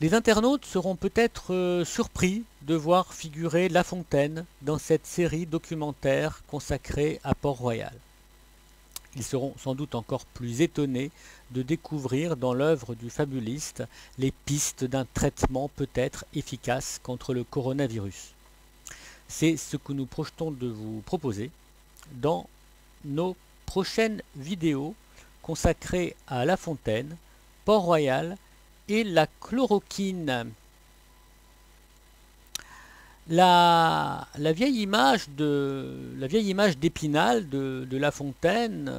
Les internautes seront peut-être surpris de voir figurer La Fontaine dans cette série documentaire consacrée à Port-Royal. Ils seront sans doute encore plus étonnés de découvrir dans l'œuvre du fabuliste les pistes d'un traitement peut-être efficace contre le coronavirus. C'est ce que nous projetons de vous proposer dans nos prochaines vidéos consacrées à La Fontaine, Port-Royal et la chloroquine. La vieille image d'Épinal de La Fontaine,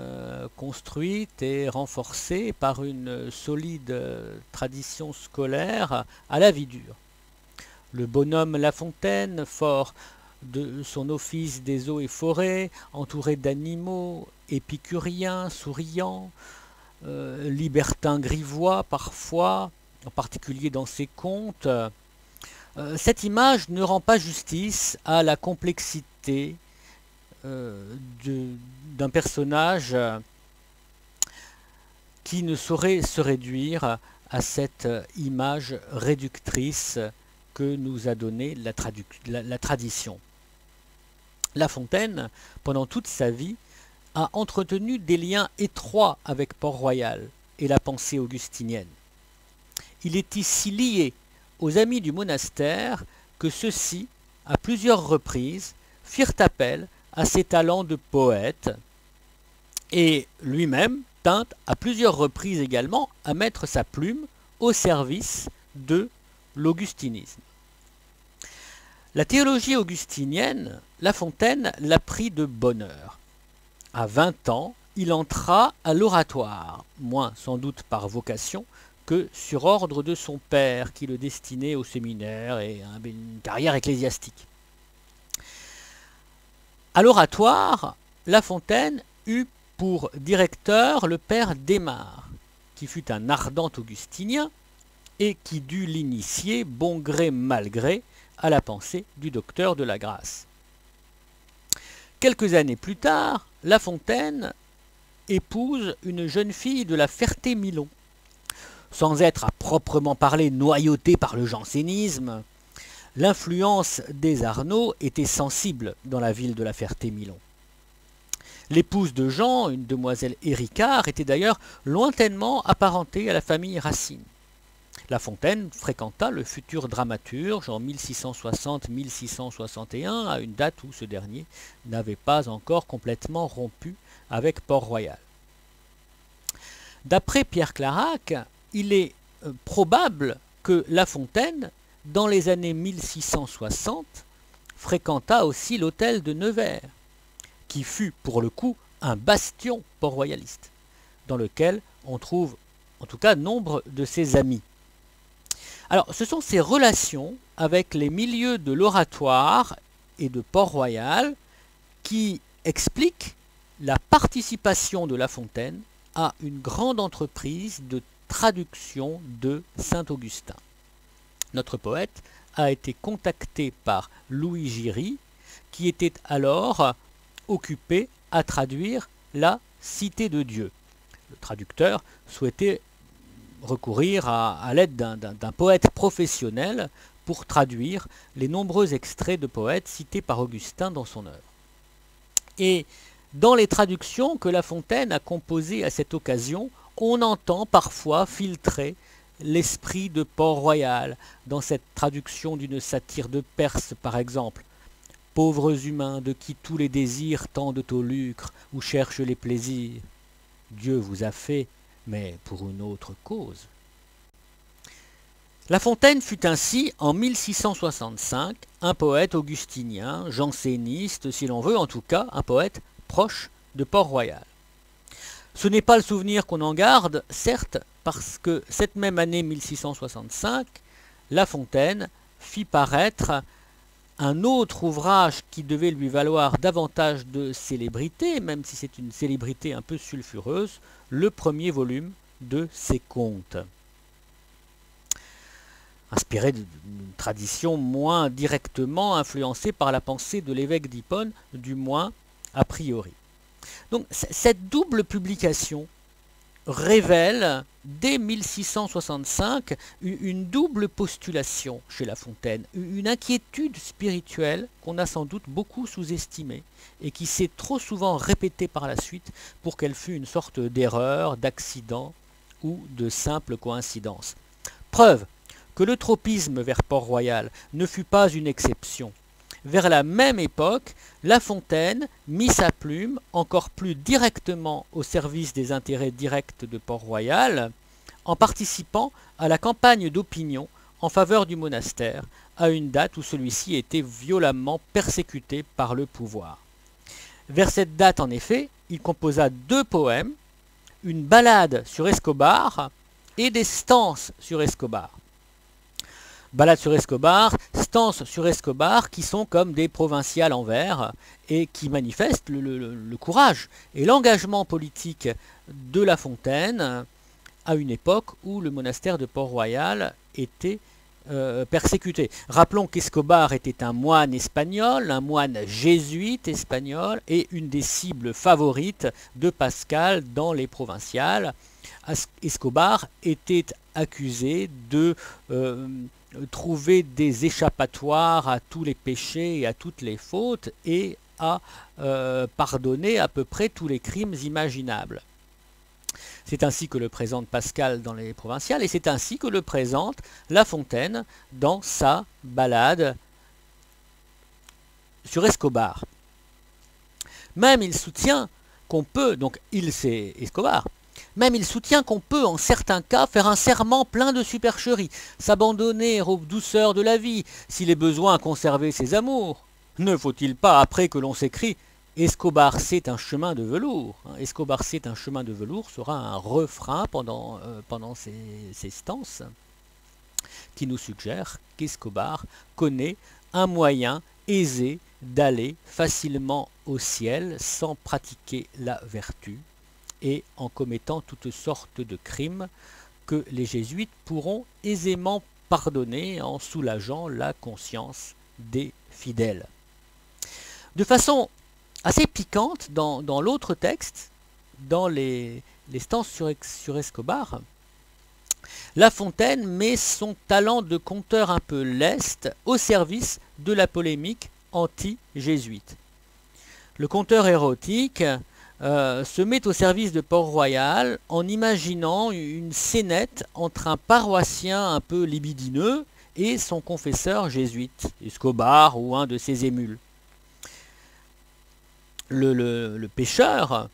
construite et renforcée par une solide tradition scolaire, à la vie dure. Le bonhomme La Fontaine, fort de son office des eaux et forêts, entouré d'animaux, épicurien, souriant, libertin grivois parfois, en particulier dans ses contes. Cette image ne rend pas justice à la complexité d'un personnage qui ne saurait se réduire à cette image réductrice que nous a donnée la tradition. La Fontaine, pendant toute sa vie, a entretenu des liens étroits avec Port-Royal et la pensée augustinienne. Il était si lié aux amis du monastère que ceux-ci, à plusieurs reprises, firent appel à ses talents de poète, et lui-même tint à plusieurs reprises également à mettre sa plume au service de l'augustinisme. La théologie augustinienne, La Fontaine l'a pris de bonne heure. À 20 ans, il entra à l'oratoire, moins sans doute par vocation que sur ordre de son père qui le destinait au séminaire et à une carrière ecclésiastique. À l'oratoire, La Fontaine eut pour directeur le père d'Aymar, qui fut un ardent augustinien et qui dut l'initier, bon gré mal gré, à la pensée du docteur de la Grâce. Quelques années plus tard, La Fontaine épouse une jeune fille de la Ferté-Milon. Sans être à proprement parler noyauté par le jansénisme, l'influence des Arnauld était sensible dans la ville de la Ferté-Milon. L'épouse de Jean, une demoiselle Éricard, était d'ailleurs lointainement apparentée à la famille Racine. La Fontaine fréquenta le futur dramaturge en 1660-1661, à une date où ce dernier n'avait pas encore complètement rompu avec Port-Royal. D'après Pierre Clarac, il est probable que La Fontaine, dans les années 1660, fréquenta aussi l'hôtel de Nevers, qui fut pour le coup un bastion port-royaliste, dans lequel on trouve en tout cas nombre de ses amis. Alors, ce sont ces relations avec les milieux de l'oratoire et de Port-Royal qui expliquent la participation de La Fontaine à une grande entreprise de traduction de Saint-Augustin. Notre poète a été contacté par Louis Giry, qui était alors occupé à traduire la Cité de Dieu. Le traducteur souhaitait recourir à l'aide d'un poète professionnel pour traduire les nombreux extraits de poètes cités par Augustin dans son œuvre. Et dans les traductions que La Fontaine a composées à cette occasion, on entend parfois filtrer l'esprit de Port-Royal dans cette traduction d'une satire de Perse, par exemple. Pauvres humains de qui tous les désirs tendent au lucre ou cherchent les plaisirs. Dieu vous a fait, mais pour une autre cause. La Fontaine fut ainsi, en 1665, un poète augustinien, janséniste, si l'on veut, en tout cas, un poète proche de Port-Royal. Ce n'est pas le souvenir qu'on en garde, certes, parce que cette même année 1665, La Fontaine fit paraître un autre ouvrage qui devait lui valoir davantage de célébrité, même si c'est une célébrité un peu sulfureuse, le premier volume de ses contes, inspiré d'une tradition moins directement influencée par la pensée de l'évêque d'Hippone, du moins a priori. Donc cette double publication révèle dès 1665 une double postulation chez La Fontaine, une inquiétude spirituelle qu'on a sans doute beaucoup sous-estimée et qui s'est trop souvent répétée par la suite pour qu'elle fût une sorte d'erreur, d'accident ou de simple coïncidence. Preuve que le tropisme vers Port-Royal ne fut pas une exception. Vers la même époque, La Fontaine mit sa plume encore plus directement au service des intérêts directs de Port-Royal en participant à la campagne d'opinion en faveur du monastère à une date où celui-ci était violemment persécuté par le pouvoir. Vers cette date, en effet, il composa 2 poèmes, une ballade sur Escobar et des stances sur Escobar. Ballade sur Escobar, stances sur Escobar qui sont comme des provinciales en vers et qui manifestent le courage et l'engagement politique de La Fontaine à une époque où le monastère de Port-Royal était persécuté. Rappelons qu'Escobar était un moine espagnol, un moine jésuite espagnol et une des cibles favorites de Pascal dans les provinciales. Escobar était accusé de trouver des échappatoires à tous les péchés et à toutes les fautes et à pardonner à peu près tous les crimes imaginables. C'est ainsi que le présente Pascal dans les provinciales et c'est ainsi que le présente La Fontaine dans sa ballade sur Escobar. Même il soutient qu'on peut, donc il c'est Escobar, même il soutient qu'on peut en certains cas faire un serment plein de supercherie, s'abandonner aux douceurs de la vie, s'il est besoin de conserver ses amours. Ne faut-il pas, après que l'on s'écrit Escobar c'est un chemin de velours, Escobar c'est un chemin de velours sera un refrain pendant ces stances qui nous suggère qu'Escobar connaît un moyen aisé d'aller facilement au ciel sans pratiquer la vertu et en commettant toutes sortes de crimes que les jésuites pourront aisément pardonner en soulageant la conscience des fidèles. De façon assez piquante, dans l'autre texte, dans les stances sur Escobar, La Fontaine met son talent de conteur un peu leste au service de la polémique anti-jésuite. Le conteur érotique se met au service de Port-Royal en imaginant une scénette entre un paroissien un peu libidineux et son confesseur jésuite, Escobar ou un de ses émules. Le pécheur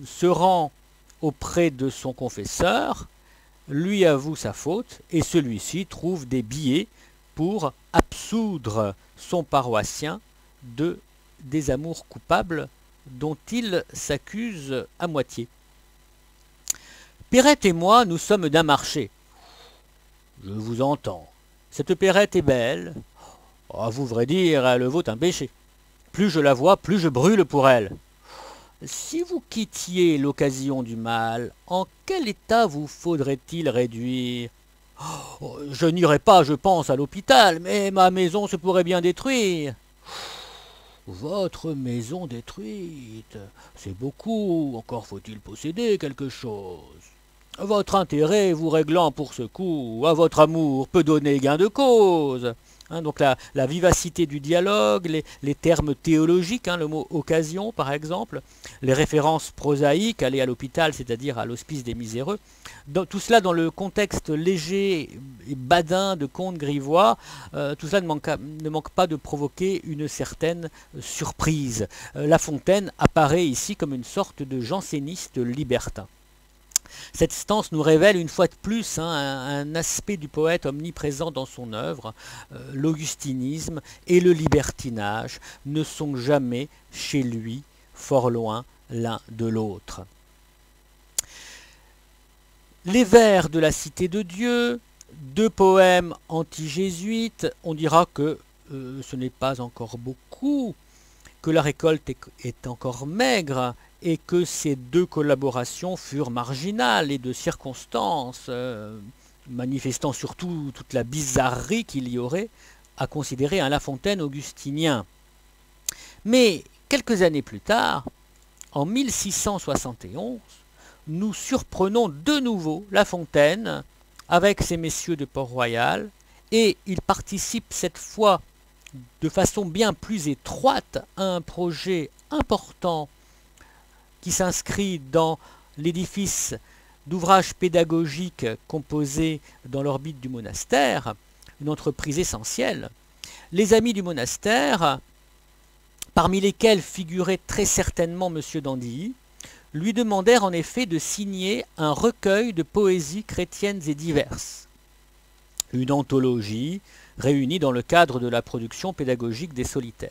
se rend auprès de son confesseur, lui avoue sa faute et celui-ci trouve des billets pour absoudre son paroissien des amours coupables dont il s'accuse à moitié. Perrette et moi, nous sommes d'un marché. Je vous entends. Cette Perrette est belle. À vous vrai dire, elle vaut un péché. Plus je la vois, plus je brûle pour elle. Si vous quittiez l'occasion du mal, en quel état vous faudrait-il réduire? Je n'irai pas, je pense, à l'hôpital, mais ma maison se pourrait bien détruire. Votre maison détruite, c'est beaucoup, encore faut-il posséder quelque chose. Votre intérêt vous réglant pour ce coup, à votre amour peut donner gain de cause. Donc la vivacité du dialogue, les termes théologiques, le mot occasion par exemple, les références prosaïques, aller à l'hôpital, c'est-à-dire à l'hospice des miséreux, tout cela dans le contexte léger et badin de contes grivois, tout cela ne manque pas de provoquer une certaine surprise. La Fontaine apparaît ici comme une sorte de janséniste libertin. Cette stance nous révèle une fois de plus un aspect du poète omniprésent dans son œuvre. L'augustinisme et le libertinage ne sont jamais chez lui fort loin l'un de l'autre. Les vers de la Cité de Dieu, 2 poèmes anti-jésuites, on dira que ce n'est pas encore beaucoup, que la récolte est encore maigre, et que ces 2 collaborations furent marginales et de circonstances, manifestant surtout toute la bizarrerie qu'il y aurait à considérer un La Fontaine augustinien. Mais quelques années plus tard, en 1671, nous surprenons de nouveau La Fontaine avec ces messieurs de Port-Royal, et il participe cette fois de façon bien plus étroite à un projet important qui s'inscrit dans l'édifice d'ouvrages pédagogiques composés dans l'orbite du monastère, une entreprise essentielle. Les amis du monastère, parmi lesquels figurait très certainement M. d'Andilly, lui demandèrent en effet de signer un recueil de poésies chrétiennes et diverses, une anthologie réunie dans le cadre de la production pédagogique des solitaires.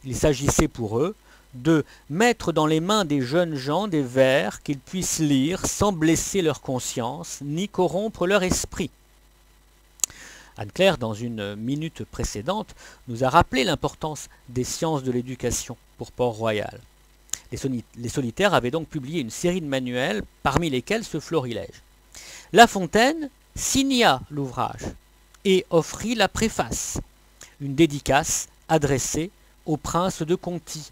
Il s'agissait pour eux de mettre dans les mains des jeunes gens des vers qu'ils puissent lire sans blesser leur conscience ni corrompre leur esprit. Anne-Claire, dans une minute précédente, nous a rappelé l'importance des sciences de l'éducation pour Port-Royal. Les solitaires avaient donc publié une série de manuels, parmi lesquels ce florilège. La Fontaine signa l'ouvrage et offrit la préface, une dédicace adressée au prince de Conti.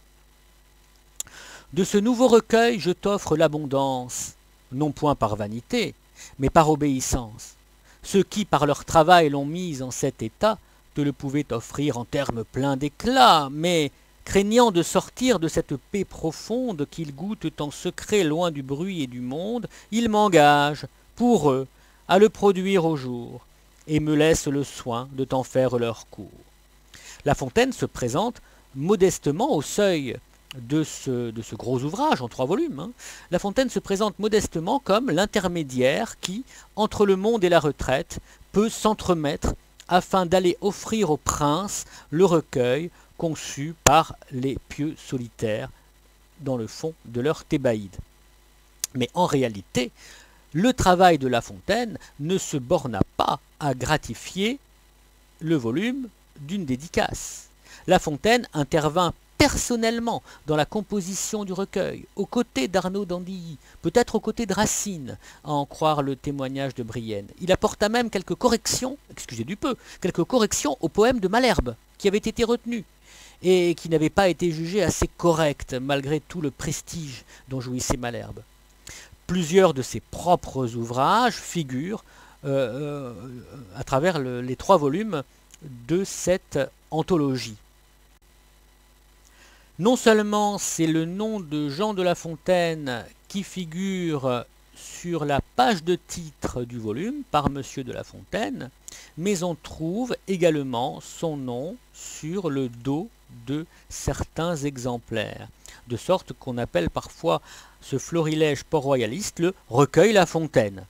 De ce nouveau recueil, je t'offre l'abondance, non point par vanité, mais par obéissance. Ceux qui, par leur travail, l'ont mise en cet état, te le pouvaient offrir en termes pleins d'éclat, mais, craignant de sortir de cette paix profonde qu'ils goûtent en secret loin du bruit et du monde, ils m'engagent, pour eux, à le produire au jour, et me laissent le soin de t'en faire leur cours. La Fontaine se présente modestement au seuil de ce gros ouvrage en 3 volumes. La Fontaine se présente modestement comme l'intermédiaire qui, entre le monde et la retraite, peut s'entremettre afin d'aller offrir au prince le recueil conçu par les pieux solitaires dans le fond de leur Thébaïde. Mais en réalité, le travail de La Fontaine ne se borna pas à gratifier le volume d'une dédicace. La Fontaine intervint personnellement dans la composition du recueil, aux côtés d'Arnaud d'Andilly, peut-être aux côtés de Racine, à en croire le témoignage de Brienne. Il apporta même quelques corrections, excusez du peu, quelques corrections au poème de Malherbe, qui avait été retenu, et qui n'avait pas été jugé assez correct, malgré tout le prestige dont jouissait Malherbe. Plusieurs de ses propres ouvrages figurent à travers les 3 volumes de cette anthologie. Non seulement c'est le nom de Jean de La Fontaine qui figure sur la page de titre du volume par M. de La Fontaine, mais on trouve également son nom sur le dos de certains exemplaires, de sorte qu'on appelle parfois ce florilège port-royaliste le recueil La Fontaine.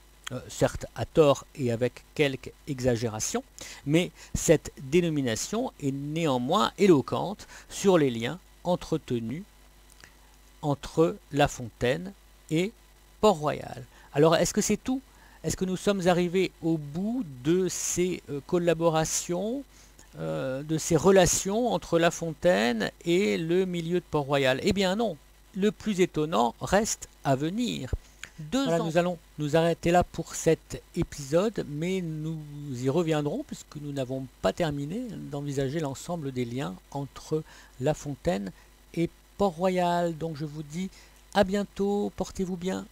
Certes à tort et avec quelque exagération, mais cette dénomination est néanmoins éloquente sur les liens entretenus entre La Fontaine et Port-Royal. Alors est-ce que c'est tout? Est-ce que nous sommes arrivés au bout de ces collaborations, de ces relations entre La Fontaine et le milieu de Port-Royal? Eh bien non, le plus étonnant reste à venir. Voilà, nous allons nous arrêter là pour cet épisode, mais nous y reviendrons puisque nous n'avons pas terminé d'envisager l'ensemble des liens entre La Fontaine et Port-Royal. Donc je vous dis à bientôt, portez-vous bien.